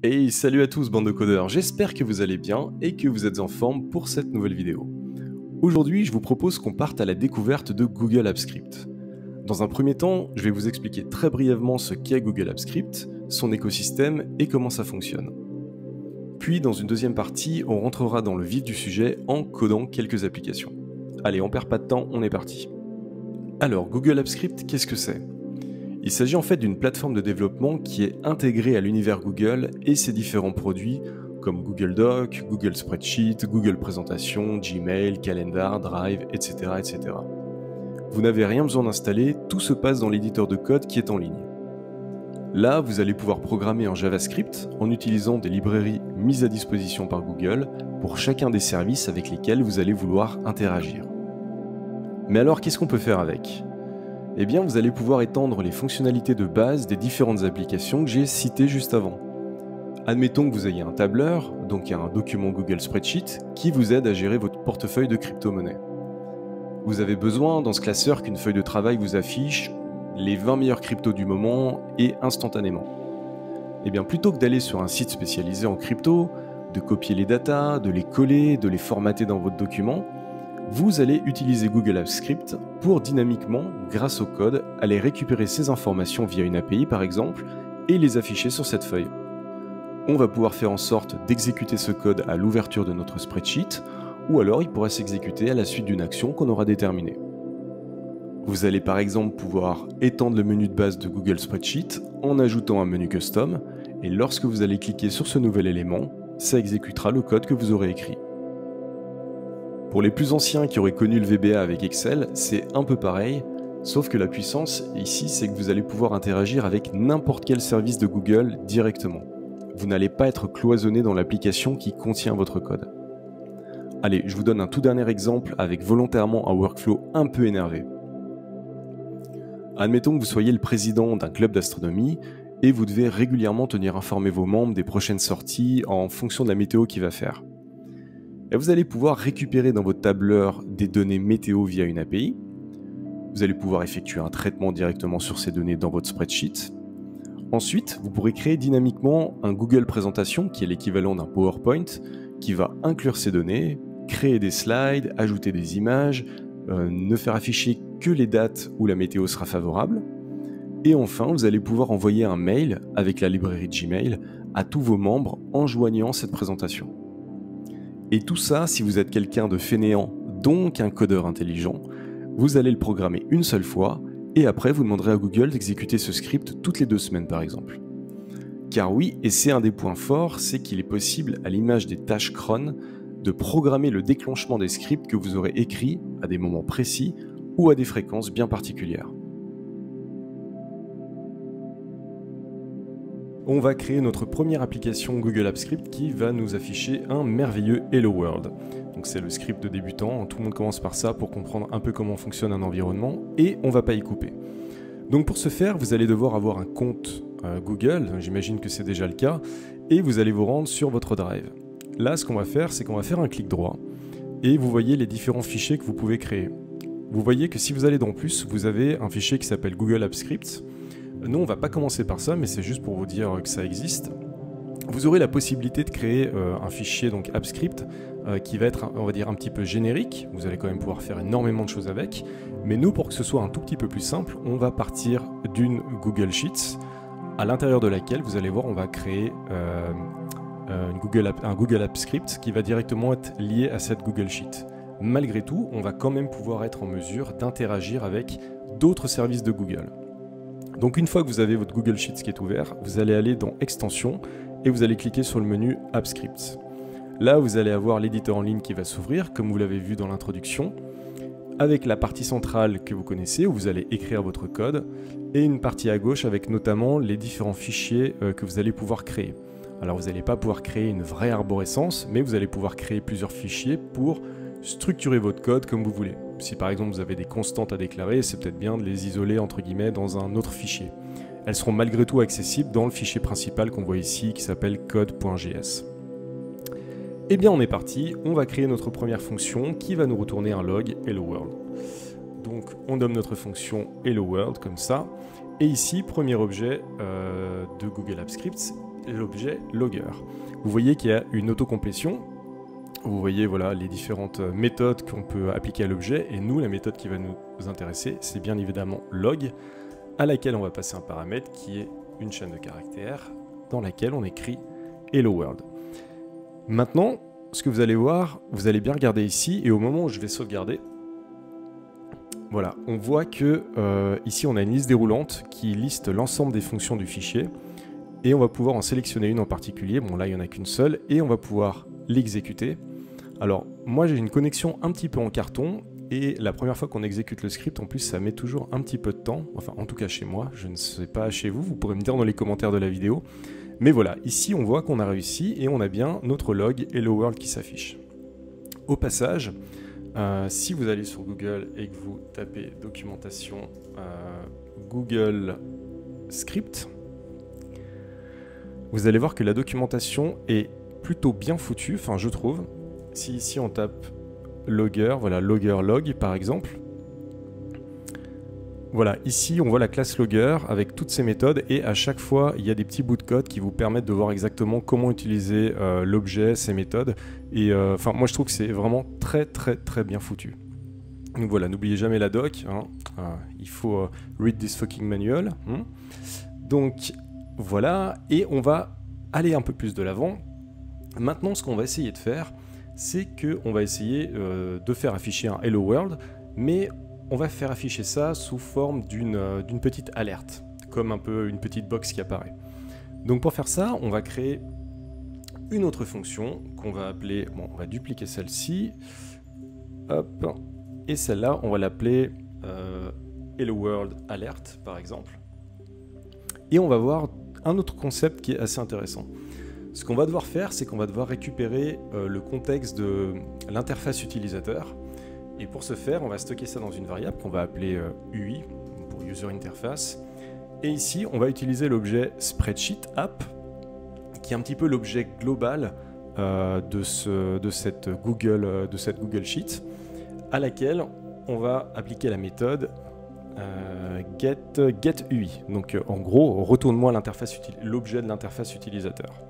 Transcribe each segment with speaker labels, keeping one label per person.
Speaker 1: Hey, salut à tous bande de codeurs, j'espère que vous allez bien et que vous êtes en forme pour cette nouvelle vidéo. Aujourd'hui, je vous propose qu'on parte à la découverte de Google Apps Script. Dans un premier temps, je vais vous expliquer très brièvement ce qu'est Google Apps Script, son écosystème et comment ça fonctionne. Puis, dans une deuxième partie, on rentrera dans le vif du sujet en codant quelques applications. Allez, on perd pas de temps, on est parti. Alors, Google Apps Script, qu'est-ce que c'est ? Il s'agit en fait d'une plateforme de développement qui est intégrée à l'univers Google et ses différents produits comme Google Docs, Google Spreadsheet, Google Présentation, Gmail, Calendar, Drive, etc. etc. Vous n'avez rien besoin d'installer, tout se passe dans l'éditeur de code qui est en ligne. Là, vous allez pouvoir programmer en JavaScript en utilisant des librairies mises à disposition par Google pour chacun des services avec lesquels vous allez vouloir interagir. Mais alors, qu'est-ce qu'on peut faire avec ? Eh bien, vous allez pouvoir étendre les fonctionnalités de base des différentes applications que j'ai citées juste avant. Admettons que vous ayez un tableur, donc un document Google Spreadsheet, qui vous aide à gérer votre portefeuille de crypto-monnaies. Vous avez besoin dans ce classeur qu'une feuille de travail vous affiche les 20 meilleurs cryptos du moment et instantanément. Eh bien, plutôt que d'aller sur un site spécialisé en crypto, de copier les datas, de les coller, de les formater dans votre document, vous allez utiliser Google Apps Script pour dynamiquement, grâce au code, aller récupérer ces informations via une API par exemple et les afficher sur cette feuille. On va pouvoir faire en sorte d'exécuter ce code à l'ouverture de notre spreadsheet ou alors il pourra s'exécuter à la suite d'une action qu'on aura déterminée. Vous allez par exemple pouvoir étendre le menu de base de Google Spreadsheet en ajoutant un menu custom et lorsque vous allez cliquer sur ce nouvel élément, ça exécutera le code que vous aurez écrit. Pour les plus anciens qui auraient connu le VBA avec Excel, c'est un peu pareil, sauf que la puissance ici, c'est que vous allez pouvoir interagir avec n'importe quel service de Google directement. Vous n'allez pas être cloisonné dans l'application qui contient votre code. Allez, je vous donne un tout dernier exemple avec volontairement un workflow un peu énervé. Admettons que vous soyez le président d'un club d'astronomie et vous devez régulièrement tenir informé vos membres des prochaines sorties en fonction de la météo qu'il va faire. Et vous allez pouvoir récupérer dans votre tableur des données météo via une API. Vous allez pouvoir effectuer un traitement directement sur ces données dans votre spreadsheet. Ensuite, vous pourrez créer dynamiquement un Google Présentation qui est l'équivalent d'un PowerPoint qui va inclure ces données, créer des slides, ajouter des images, ne faire afficher que les dates où la météo sera favorable. Et enfin, vous allez pouvoir envoyer un mail avec la librairie Gmail à tous vos membres en joignant cette présentation. Et tout ça, si vous êtes quelqu'un de fainéant, donc un codeur intelligent, vous allez le programmer une seule fois, et après vous demanderez à Google d'exécuter ce script toutes les 2 semaines par exemple. Car oui, et c'est un des points forts, c'est qu'il est possible, à l'image des tâches cron, de programmer le déclenchement des scripts que vous aurez écrits à des moments précis ou à des fréquences bien particulières. On va créer notre première application Google Apps Script qui va nous afficher un merveilleux Hello World. Donc c'est le script de débutant, tout le monde commence par ça pour comprendre un peu comment fonctionne un environnement et on va pas y couper. Donc pour ce faire, vous allez devoir avoir un compte Google, j'imagine que c'est déjà le cas, et vous allez vous rendre sur votre Drive. Là, ce qu'on va faire, c'est qu'on va faire un clic droit et vous voyez les différents fichiers que vous pouvez créer. Vous voyez que si vous allez dans plus, vous avez un fichier qui s'appelle Google Apps Script. Nous, on ne va pas commencer par ça, mais c'est juste pour vous dire que ça existe. Vous aurez la possibilité de créer un fichier, donc AppScript, qui va être, on va dire, un petit peu générique. Vous allez quand même pouvoir faire énormément de choses avec. Mais nous, pour que ce soit un tout petit peu plus simple, on va partir d'une Google Sheets, à l'intérieur de laquelle, vous allez voir, on va créer un Google Apps Script qui va directement être lié à cette Google Sheet. Malgré tout, on va quand même pouvoir être en mesure d'interagir avec d'autres services de Google. Donc une fois que vous avez votre Google Sheets qui est ouvert, vous allez aller dans Extensions et vous allez cliquer sur le menu App Scripts. Là, vous allez avoir l'éditeur en ligne qui va s'ouvrir, comme vous l'avez vu dans l'introduction, avec la partie centrale que vous connaissez, où vous allez écrire votre code, et une partie à gauche avec notamment les différents fichiers que vous allez pouvoir créer. Alors vous n'allez pas pouvoir créer une vraie arborescence, mais vous allez pouvoir créer plusieurs fichiers pour structurer votre code comme vous voulez. Si par exemple vous avez des constantes à déclarer, c'est peut-être bien de les isoler entre guillemets dans un autre fichier. Elles seront malgré tout accessibles dans le fichier principal qu'on voit ici qui s'appelle code.js. Et bien on est parti, on va créer notre première fonction qui va nous retourner un log Hello World. Donc on nomme notre fonction Hello World comme ça. Et ici, premier objet de Google Apps Script, l'objet logger. Vous voyez qu'il y a une autocomplétion. Vous voyez voilà, les différentes méthodes qu'on peut appliquer à l'objet. Et nous, la méthode qui va nous intéresser, c'est bien évidemment log, à laquelle on va passer un paramètre qui est une chaîne de caractères dans laquelle on écrit Hello World. Maintenant, ce que vous allez voir, vous allez bien regarder ici, et au moment où je vais sauvegarder, voilà, on voit que ici on a une liste déroulante qui liste l'ensemble des fonctions du fichier, et on va pouvoir en sélectionner une en particulier. Bon là il n'y en a qu'une seule, et on va pouvoir l'exécuter. Alors moi j'ai une connexion un petit peu en carton, et la première fois qu'on exécute le script, en plus ça met toujours un petit peu de temps, enfin en tout cas chez moi, je ne sais pas chez vous, vous pourrez me dire dans les commentaires de la vidéo. Mais voilà, ici on voit qu'on a réussi et on a bien notre log Hello World qui s'affiche. Au passage, si vous allez sur Google et que vous tapez documentation Google Script, vous allez voir que la documentation est plutôt bien foutue, enfin je trouve. Si ici on tape logger, voilà logger log par exemple, voilà, ici on voit la classe logger avec toutes ces méthodes et à chaque fois il y a des petits bouts de code qui vous permettent de voir exactement comment utiliser l'objet, ces méthodes. Et enfin moi je trouve que c'est vraiment très bien foutu. Donc voilà, n'oubliez jamais la doc, hein. Il faut read this fucking manual. Donc voilà, et on va aller un peu plus de l'avant. Maintenant ce qu'on va essayer de faire, c'est qu'on va essayer de faire afficher un Hello World, mais on va faire afficher ça sous forme d'une petite alerte, comme un peu une petite box qui apparaît. Donc pour faire ça, on va créer une autre fonction qu'on va appeler, bon, on va dupliquer celle-ci, hop, et celle-là, on va l'appeler Hello World Alert, par exemple. Et on va voir un autre concept qui est assez intéressant. Ce qu'on va devoir faire, c'est qu'on va devoir récupérer le contexte de l'interface utilisateur. Et pour ce faire, on va stocker ça dans une variable qu'on va appeler UI, pour User Interface. Et ici, on va utiliser l'objet Spreadsheet App, qui est un petit peu l'objet global de cette Google Sheet, à laquelle on va appliquer la méthode getUI. Donc en gros, retourne-moi l'objet de l'interface utilisateur.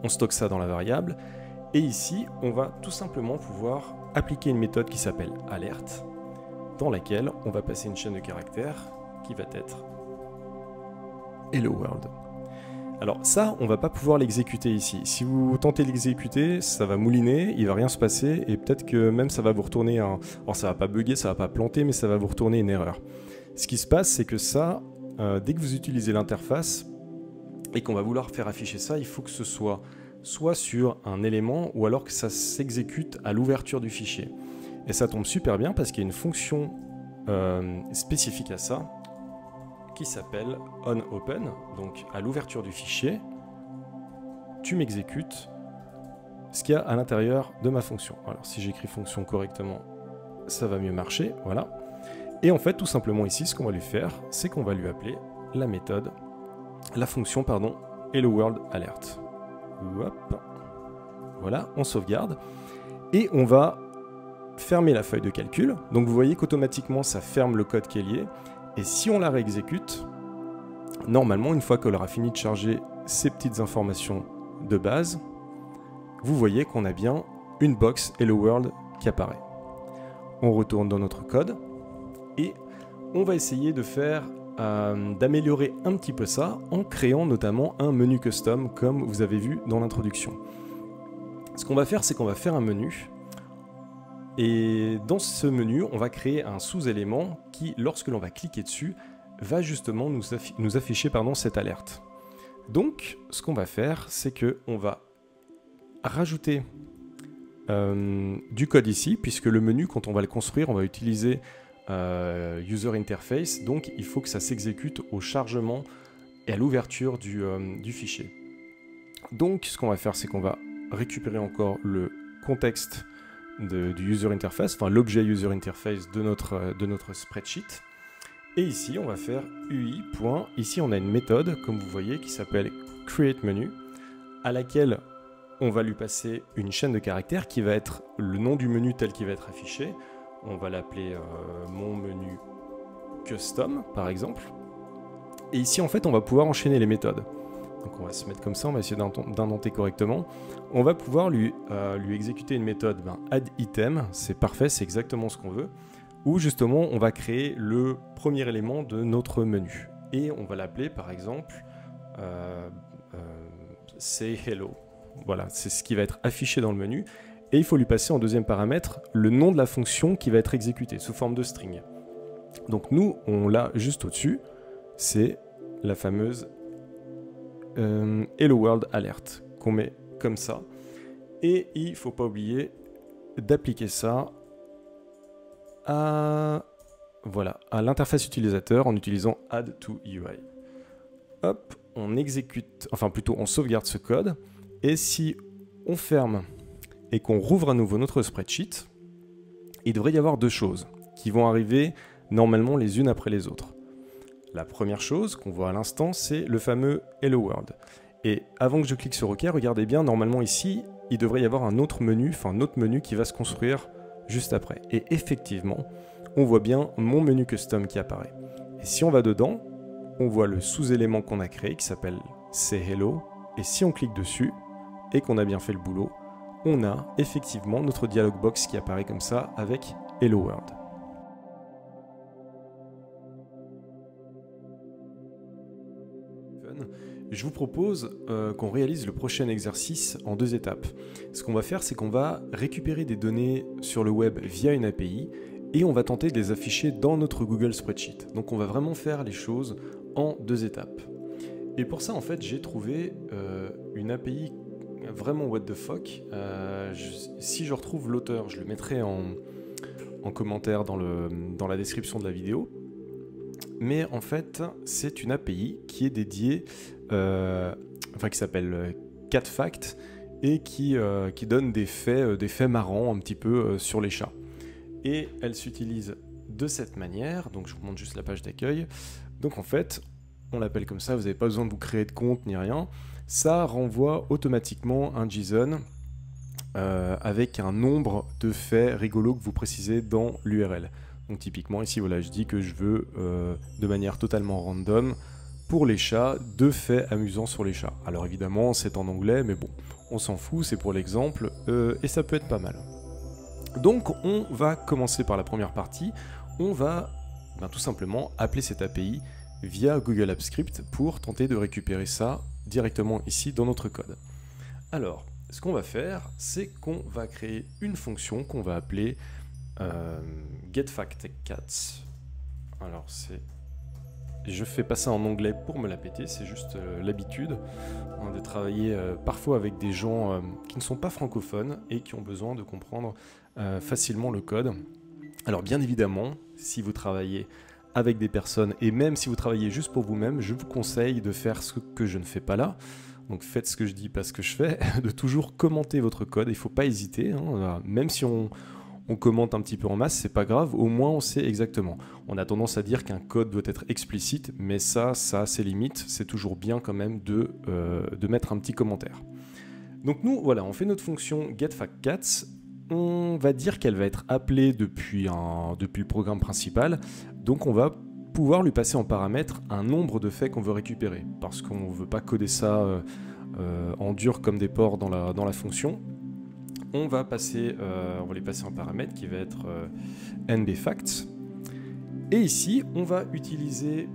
Speaker 1: On stocke ça dans la variable. Et ici, on va tout simplement pouvoir appliquer une méthode qui s'appelle alert, dans laquelle on va passer une chaîne de caractères qui va être Hello World. Alors ça, on va pas pouvoir l'exécuter ici. Si vous tentez de l'exécuter, ça va mouliner, il va rien se passer, et peut-être que même ça va vous retourner un... Alors ça va pas bugger, ça va pas planter, mais ça va vous retourner une erreur. Ce qui se passe, c'est que ça, dès que vous utilisez l'interface, et qu'on va vouloir faire afficher ça, il faut que ce soit sur un élément ou alors que ça s'exécute à l'ouverture du fichier. Et ça tombe super bien parce qu'il y a une fonction spécifique à ça qui s'appelle onOpen. Donc à l'ouverture du fichier, tu m'exécutes ce qu'il y a à l'intérieur de ma fonction. Alors si j'écris fonction correctement, ça va mieux marcher, voilà. Et en fait, tout simplement ici, ce qu'on va lui faire, c'est qu'on va lui appeler la fonction Hello World Alert. Hop. Voilà, on sauvegarde et on va fermer la feuille de calcul. Donc vous voyez qu'automatiquement ça ferme le code qui est lié, et si on la réexécute, normalement une fois qu'elle aura fini de charger ces petites informations de base, vous voyez qu'on a bien une box Hello World qui apparaît. On retourne dans notre code et on va essayer de faire d'améliorer un petit peu ça en créant notamment un menu custom comme vous avez vu dans l'introduction. Ce qu'on va faire, c'est qu'on va faire un menu, et dans ce menu on va créer un sous-élément qui, lorsque l'on va cliquer dessus, va justement nous afficher cette alerte. Donc ce qu'on va faire, c'est qu'on va rajouter du code ici, puisque le menu, quand on va le construire, on va utiliser User Interface, donc il faut que ça s'exécute au chargement et à l'ouverture du fichier. Donc ce qu'on va faire, c'est qu'on va récupérer encore le contexte du User Interface, enfin l'objet User Interface de notre spreadsheet, et ici on va faire UI. Ici on a une méthode, comme vous voyez, qui s'appelle createMenu, à laquelle on va lui passer une chaîne de caractères qui va être le nom du menu tel qu'il va être affiché. On va l'appeler mon menu custom, par exemple. Et ici, en fait, on va pouvoir enchaîner les méthodes. donc on va se mettre comme ça, on va essayer d'indenter correctement. On va pouvoir lui exécuter une méthode addItem, c'est parfait, c'est exactement ce qu'on veut, où justement on va créer le premier élément de notre menu. Et on va l'appeler par exemple say hello. Voilà, c'est ce qui va être affiché dans le menu. Et il faut lui passer en deuxième paramètre le nom de la fonction qui va être exécutée sous forme de string. Donc nous, on l'a juste au-dessus, c'est la fameuse Hello World Alert qu'on met comme ça. Et il ne faut pas oublier d'appliquer ça à l'interface utilisateur en utilisant Add to UI. Hop, on exécute, enfin plutôt on sauvegarde ce code. Et si on ferme et qu'on rouvre à nouveau notre spreadsheet, il devrait y avoir deux choses qui vont arriver normalement les unes après les autres. La première chose qu'on voit à l'instant, c'est le fameux Hello World. Et avant que je clique sur OK, regardez bien, normalement ici, il devrait y avoir un autre menu qui va se construire juste après. Et effectivement, on voit bien mon menu custom qui apparaît. Et si on va dedans, on voit le sous-élément qu'on a créé qui s'appelle Say Hello. Et si on clique dessus et qu'on a bien fait le boulot, on a effectivement notre dialog box qui apparaît comme ça avec Hello World. Je vous propose qu'on réalise le prochain exercice en deux étapes. Ce qu'on va faire, c'est qu'on va récupérer des données sur le web via une API et on va tenter de les afficher dans notre Google Spreadsheet. Donc on va vraiment faire les choses en deux étapes. Et pour ça, en fait, j'ai trouvé une API vraiment what the fuck. Si je retrouve l'auteur, je le mettrai en commentaire dans la description de la vidéo. Mais en fait, c'est une API qui est dédiée, qui s'appelle CatFact et qui donne des faits marrants un petit peu sur les chats. Et elle s'utilise de cette manière, donc je vous montre juste la page d'accueil. Donc en fait, on l'appelle comme ça, vous n'avez pas besoin de vous créer de compte ni rien. Ça renvoie automatiquement un JSON avec un nombre de faits rigolos que vous précisez dans l'URL. Donc typiquement ici, voilà, je dis que je veux de manière totalement random pour les chats, 2 faits amusants sur les chats. Alors évidemment, c'est en anglais, mais bon, on s'en fout, c'est pour l'exemple, et ça peut être pas mal. Donc on va commencer par la première partie. On va tout simplement appeler cette API via Google Apps Script pour tenter de récupérer ça directement ici dans notre code. Alors, ce qu'on va faire, c'est qu'on va créer une fonction qu'on va appeler getFactCats. Alors je fais pas ça en anglais pour me la péter, c'est juste l'habitude de travailler parfois avec des gens qui ne sont pas francophones et qui ont besoin de comprendre facilement le code. Alors bien évidemment, si vous travaillez avec des personnes et même si vous travaillez juste pour vous-même, je vous conseille de faire ce que je ne fais pas là. Donc faites ce que je dis, pas ce que je fais, de toujours commenter votre code, il ne faut pas hésiter, hein, même si on commente un petit peu en masse, c'est pas grave, au moins on sait exactement. On a tendance à dire qu'un code doit être explicite, mais ça a ses limites, c'est toujours bien quand même de mettre un petit commentaire. Donc nous, voilà, on fait notre fonction getFactCats, on va dire qu'elle va être appelée depuis le programme principal, donc on va pouvoir lui passer en paramètre un nombre de faits qu'on veut récupérer, parce qu'on ne veut pas coder ça en dur comme des porcs dans la fonction. On va les passer en paramètre qui va être nbFacts. Et ici, on va utiliser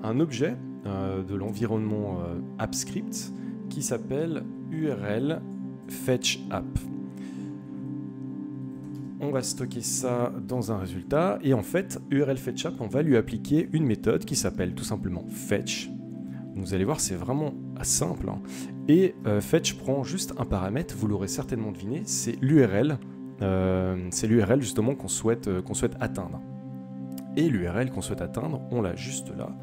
Speaker 1: un objet de l'environnement AppScript qui s'appelle URL fetchApp. On va stocker ça dans un résultat et en fait, URL fetchApp, on va lui appliquer une méthode qui s'appelle tout simplement fetch. Vous allez voir, c'est vraiment simple, hein. Et fetch prend juste un paramètre, vous l'aurez certainement deviné, c'est l'URL. C'est l'URL justement qu'on souhaite atteindre. Et l'URL qu'on souhaite atteindre, on l'a juste là.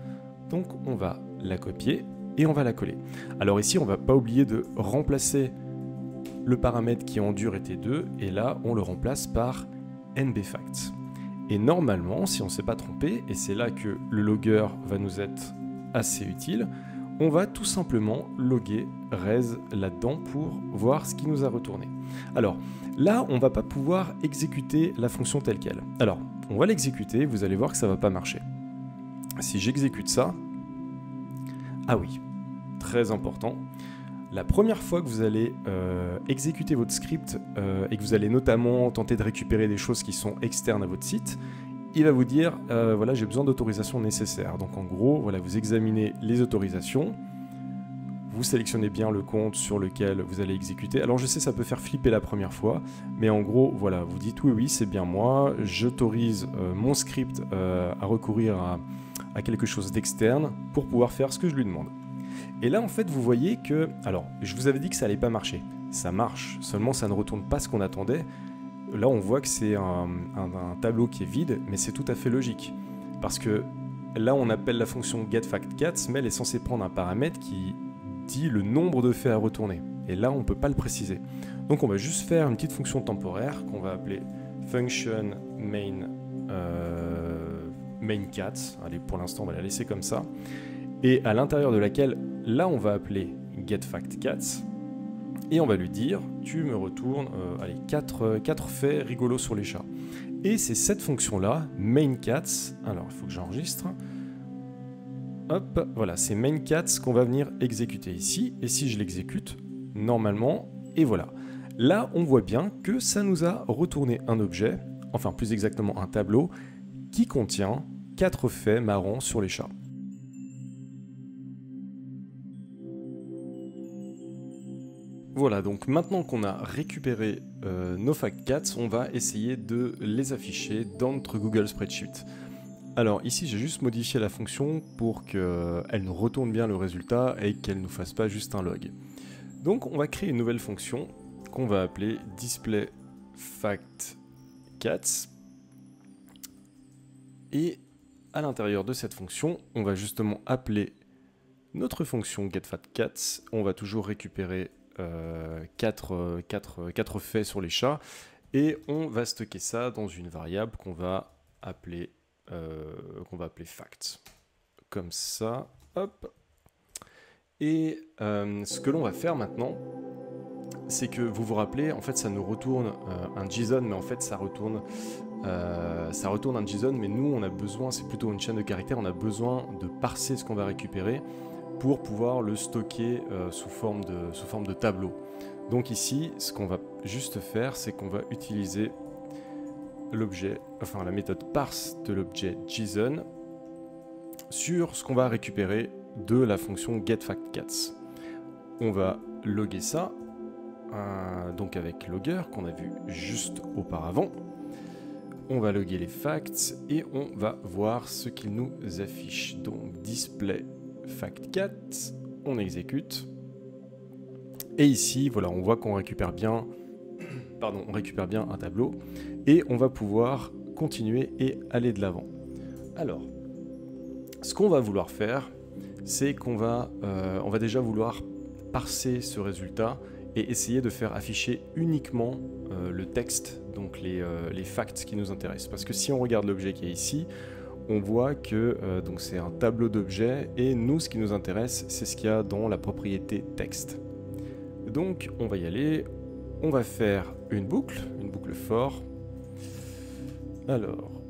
Speaker 1: Donc on va la copier et on va la coller. Alors ici, on ne va pas oublier de remplacer le paramètre qui en dur était 2, et là, on le remplace par nbFacts. Et normalement, si on ne s'est pas trompé, et c'est là que le logger va nous être assez utile, on va tout simplement loguer res là-dedans pour voir ce qui nous a retourné. Alors là, on ne va pas pouvoir exécuter la fonction telle qu'elle. Alors, on va l'exécuter, vous allez voir que ça ne va pas marcher. Si j'exécute ça, ah oui, très important. La première fois que vous allez exécuter votre script et que vous allez notamment tenter de récupérer des choses qui sont externes à votre site, il va vous dire voilà, j'ai besoin d'autorisation nécessaire. Donc en gros, voilà, vous examinez les autorisations, vous sélectionnez bien le compte sur lequel vous allez exécuter. Alors je sais, ça peut faire flipper la première fois, mais en gros, voilà, vous dites oui, c'est bien moi, j'autorise mon script à recourir à quelque chose d'externe pour pouvoir faire ce que je lui demande. Et là, en fait, vous voyez que... Alors, je vous avais dit que ça n'allait pas marcher. Ça marche, seulement ça ne retourne pas ce qu'on attendait. Là, on voit que c'est un tableau qui est vide, mais c'est tout à fait logique. Parce que là, on appelle la fonction getFactCats, mais elle est censée prendre un paramètre qui dit le nombre de faits à retourner. Et là, on ne peut pas le préciser. Donc, on va juste faire une petite fonction temporaire qu'on va appeler function main_cats. Allez, pour l'instant, on va la laisser comme ça. Et à l'intérieur de laquelle, là, on va appeler getFactCats. Et on va lui dire, tu me retournes 4 faits rigolos sur les chats. Et c'est cette fonction-là, main_cats, alors il faut que j'enregistre. Hop, voilà, c'est main_cats qu'on va venir exécuter ici. Et si je l'exécute, normalement, et voilà. Là, on voit bien que ça nous a retourné un objet, enfin plus exactement un tableau, qui contient 4 faits marrants sur les chats. Voilà, donc maintenant qu'on a récupéré nos FactCats, on va essayer de les afficher dans notre Google Spreadsheet. Alors ici, j'ai juste modifié la fonction pour qu'elle nous retourne bien le résultat et qu'elle ne nous fasse pas juste un log. Donc on va créer une nouvelle fonction qu'on va appeler displayFactCats. Et à l'intérieur de cette fonction, on va justement appeler notre fonction getFactCats. On va toujours récupérer 4 faits sur les chats et on va stocker ça dans une variable qu'on va appeler facts, comme ça, hop. Et ce que l'on va faire maintenant, c'est que vous vous rappelez, en fait ça nous retourne un JSON, mais en fait ça retourne un JSON, mais nous on a besoin, c'est plutôt une chaîne de caractères, on a besoin de parser ce qu'on va récupérer pour pouvoir le stocker sous forme de tableau. Donc ici, ce qu'on va juste faire, c'est qu'on va utiliser la méthode parse de l'objet JSON sur ce qu'on va récupérer de la fonction getFactCats. On va loguer ça, donc avec logger qu'on a vu juste auparavant. On va loguer les facts et on va voir ce qu'il nous affiche. Donc display FactCats, on exécute. Et ici, voilà, on voit qu'on récupère bien, un tableau. Et on va pouvoir continuer et aller de l'avant. Alors, ce qu'on va vouloir faire, c'est qu'on va, on va déjà vouloir parser ce résultat et essayer de faire afficher uniquement le texte, donc les facts qui nous intéressent. Parce que si on regarde l'objet qui est ici, on voit que donc c'est un tableau d'objets et nous, ce qui nous intéresse, c'est ce qu'il y a dans la propriété texte. Donc, on va y aller. On va faire une boucle for. Alors,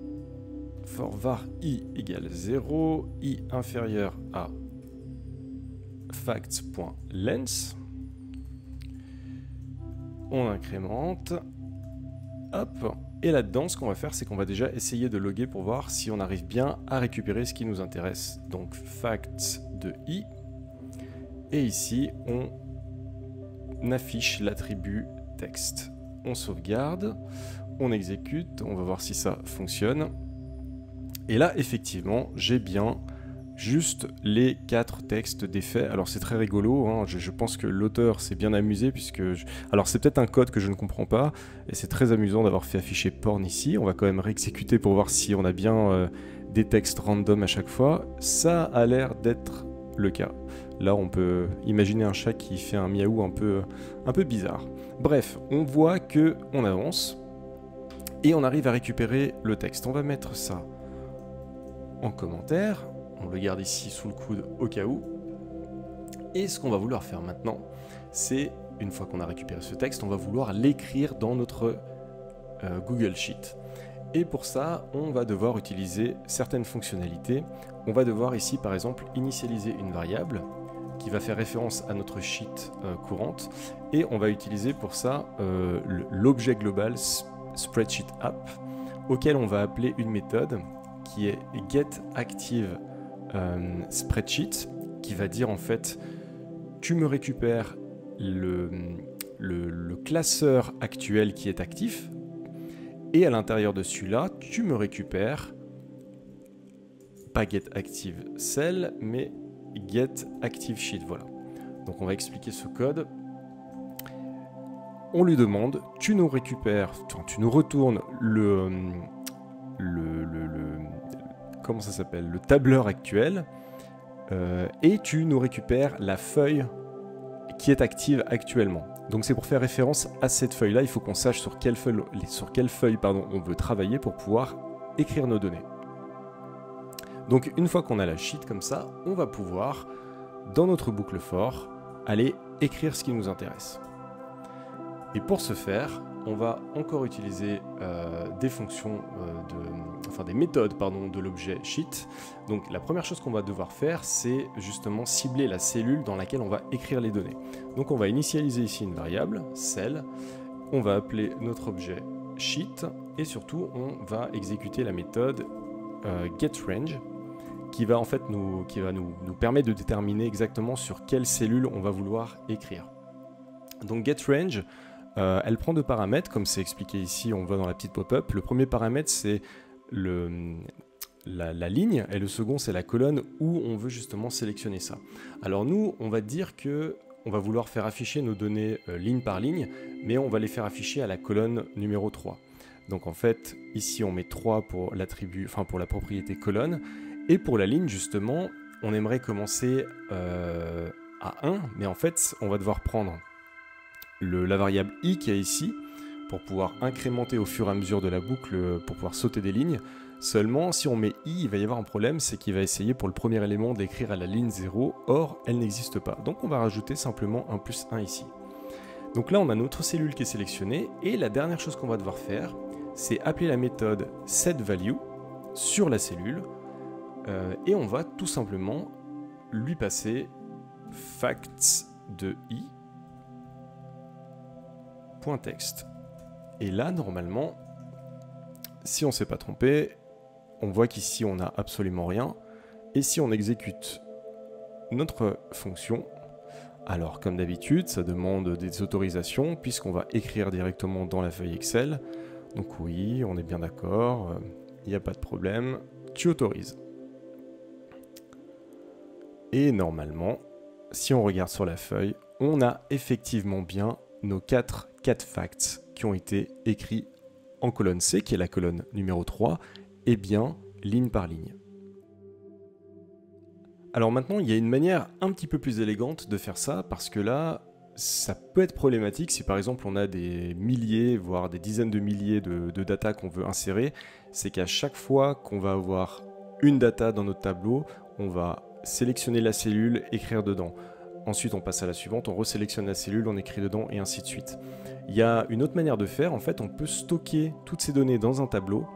Speaker 1: for var i égale 0, i inférieur à facts.length. On incrémente. Hop. Et là-dedans, ce qu'on va faire, c'est qu'on va déjà essayer de loguer pour voir si on arrive bien à récupérer ce qui nous intéresse. Donc, facts de i. Et ici, on affiche l'attribut texte. On sauvegarde, on exécute, on va voir si ça fonctionne. Et là, effectivement, j'ai bien juste les 4 textes des faits. Alors c'est très rigolo, hein. Je pense que l'auteur s'est bien amusé puisque... Alors c'est peut-être un code que je ne comprends pas, et c'est très amusant d'avoir fait afficher porn ici. On va quand même réexécuter pour voir si on a bien des textes random à chaque fois. Ça a l'air d'être le cas. Là on peut imaginer un chat qui fait un miaou un peu bizarre. Bref, on voit que on avance, et on arrive à récupérer le texte. On va mettre ça en commentaire. On le garde ici sous le coude au cas où. Et ce qu'on va vouloir faire maintenant, c'est, une fois qu'on a récupéré ce texte, on va vouloir l'écrire dans notre Google Sheet. Et pour ça, on va devoir utiliser certaines fonctionnalités. On va devoir ici, par exemple, initialiser une variable qui va faire référence à notre sheet courante, et on va utiliser pour ça l'objet global spreadsheet app, auquel on va appeler une méthode qui est getActive spreadsheet, qui va dire en fait tu me récupères le classeur actuel qui est actif, et à l'intérieur de celui-là tu me récupères pas getActive cell mais getActive sheet. Voilà, donc on va expliquer ce code. On lui demande, tu nous récupères, tu nous retournes comment ça s'appelle, le tableur actuel, et tu nous récupères la feuille qui est active actuellement. Donc c'est pour faire référence à cette feuille-là, il faut qu'on sache sur quelle feuille on veut travailler pour pouvoir écrire nos données. Donc une fois qu'on a la sheet comme ça, on va pouvoir, dans notre boucle for, aller écrire ce qui nous intéresse. Et pour ce faire, on va encore utiliser des fonctions, des méthodes de l'objet sheet. Donc la première chose qu'on va devoir faire, c'est justement cibler la cellule dans laquelle on va écrire les données. Donc on va initialiser ici une variable, cell, on va appeler notre objet sheet, et surtout on va exécuter la méthode getRange, qui va en fait nous permettre de déterminer exactement sur quelle cellule on va vouloir écrire. Donc getRange, elle prend deux paramètres, comme c'est expliqué ici, on le voit dans la petite pop-up. Le premier paramètre, c'est la ligne, et le second, c'est la colonne où on veut justement sélectionner ça. Alors nous, on va dire que on va vouloir faire afficher nos données ligne par ligne, mais on va les faire afficher à la colonne numéro 3. Donc en fait, ici, on met 3 pour l'attribut, pour la propriété colonne, et pour la ligne, justement, on aimerait commencer à 1, mais en fait, on va devoir prendre la variable i qui est ici, pour pouvoir incrémenter au fur et à mesure de la boucle, pour pouvoir sauter des lignes. Seulement, si on met i, il va y avoir un problème, c'est qu'il va essayer pour le premier élément d'écrire à la ligne 0, or elle n'existe pas. Donc on va rajouter simplement un plus 1 ici. Donc là, on a notre cellule qui est sélectionnée, et la dernière chose qu'on va devoir faire, c'est appeler la méthode setValue sur la cellule, et on va tout simplement lui passer facts de i, .text. Et là, normalement, si on ne s'est pas trompé, on voit qu'ici, on n'a absolument rien. Et si on exécute notre fonction, alors comme d'habitude, ça demande des autorisations, puisqu'on va écrire directement dans la feuille Excel. Donc oui, on est bien d'accord, il n'y a pas de problème, tu autorises. Et normalement, si on regarde sur la feuille, on a effectivement bien nos 4 facts qui ont été écrits en colonne C, qui est la colonne numéro 3, et bien ligne par ligne. Alors maintenant, il y a une manière un petit peu plus élégante de faire ça, parce que là, ça peut être problématique si par exemple on a des milliers, voire des dizaines de milliers de data qu'on veut insérer. C'est qu'à chaque fois qu'on va avoir une data dans notre tableau, on va sélectionner la cellule, écrire dedans. Ensuite, on passe à la suivante, on resélectionne la cellule, on écrit dedans, et ainsi de suite. Il y a une autre manière de faire, en fait, on peut stocker toutes ces données dans un tableau.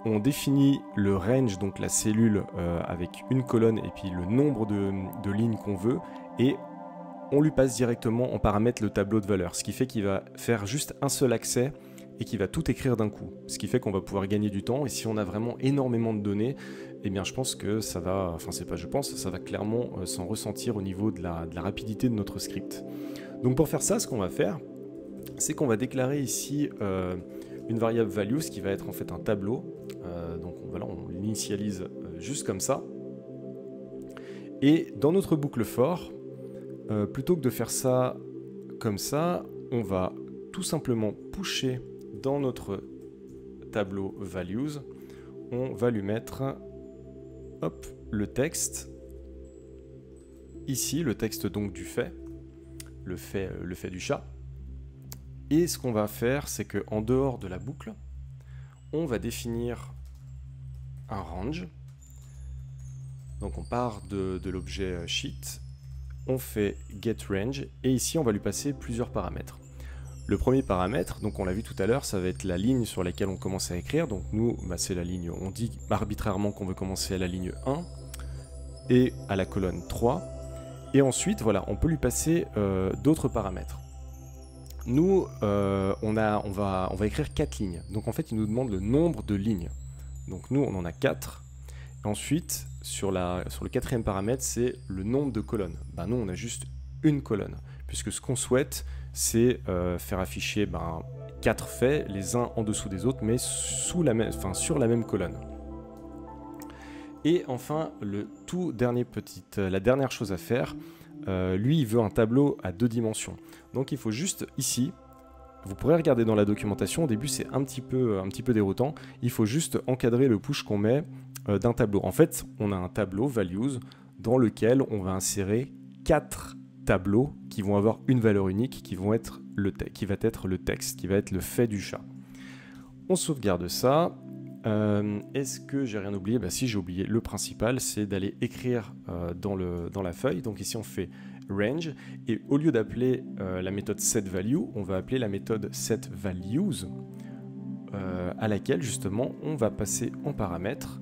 Speaker 1: On définit le range, donc la cellule, avec une colonne et puis le nombre de lignes qu'on veut, et on lui passe directement en paramètre le tableau de valeurs, ce qui fait qu'il va faire juste un seul accès et qu'il va tout écrire d'un coup. Ce qui fait qu'on va pouvoir gagner du temps, et si on a vraiment énormément de données, eh bien je pense que ça va, ça va clairement s'en ressentir au niveau de la rapidité de notre script. Donc pour faire ça, ce qu'on va faire, c'est qu'on va déclarer ici une variable value, ce qui va être en fait un tableau. Donc voilà, on l'initialise juste comme ça. Et dans notre boucle for, plutôt que de faire ça comme ça, on va tout simplement pusher dans notre tableau values, on va lui mettre le texte, ici le texte donc du fait, le fait du chat. Et ce qu'on va faire, c'est qu'en dehors de la boucle, on va définir un range. Donc on part de l'objet sheet, on fait getRange, et ici on va lui passer plusieurs paramètres. Le premier paramètre, donc on l'a vu tout à l'heure, ça va être la ligne sur laquelle on commence à écrire. Donc nous, c'est la ligne, on dit arbitrairement qu'on veut commencer à la ligne 1 et à la colonne 3. Et ensuite, voilà, on peut lui passer d'autres paramètres. Nous, on va écrire 4 lignes. Donc en fait, il nous demande le nombre de lignes. Donc nous, on en a 4. Et ensuite, sur le 4e paramètre, c'est le nombre de colonnes. Ben, nous, on a juste une colonne. Puisque ce qu'on souhaite, c'est faire afficher 4 faits, les uns en dessous des autres, mais sur la même colonne. Et enfin, la dernière chose à faire, lui, il veut un tableau à 2 dimensions. Donc il faut juste ici, vous pourrez regarder dans la documentation, au début c'est un petit peu déroutant, il faut juste encadrer le push qu'on met d'un tableau. En fait, on a un tableau values dans lequel on va insérer 4 tableaux qui vont avoir une valeur unique, qui va être le texte, qui va être le fait du chat. On sauvegarde ça. Est-ce que j'ai rien oublié? Si, j'ai oublié le principal, c'est d'aller écrire dans la feuille. Donc ici on fait range, et au lieu d'appeler la méthode setValue, on va appeler la méthode setValues, à laquelle justement on va passer en paramètre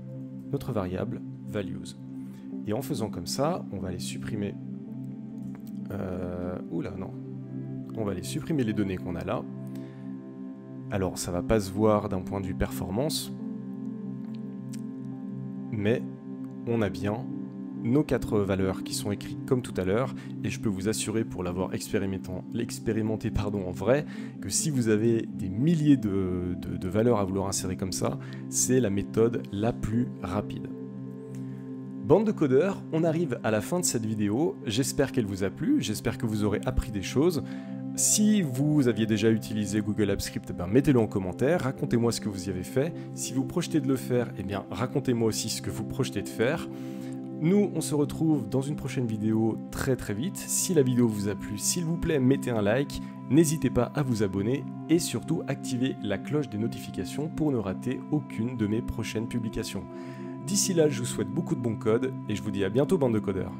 Speaker 1: notre variable values. Et en faisant comme ça, on va aller supprimer on va aller supprimer les données qu'on a là. Alors ça va pas se voir d'un point de vue performance, mais on a bien nos 4 valeurs qui sont écrites comme tout à l'heure, et je peux vous assurer, pour l'avoir expérimenté en vrai, que si vous avez des milliers de valeurs à vouloir insérer comme ça, c'est la méthode la plus rapide. Bande de codeurs, on arrive à la fin de cette vidéo, j'espère qu'elle vous a plu, j'espère que vous aurez appris des choses. Si vous aviez déjà utilisé Google Apps Script, mettez-le en commentaire, racontez-moi ce que vous y avez fait. Si vous projetez de le faire, racontez-moi aussi ce que vous projetez de faire. Nous, on se retrouve dans une prochaine vidéo très vite. Si la vidéo vous a plu, s'il vous plaît, mettez un like, n'hésitez pas à vous abonner et surtout activez la cloche des notifications pour ne rater aucune de mes prochaines publications. D'ici là, je vous souhaite beaucoup de bon code et je vous dis à bientôt, bande de codeurs.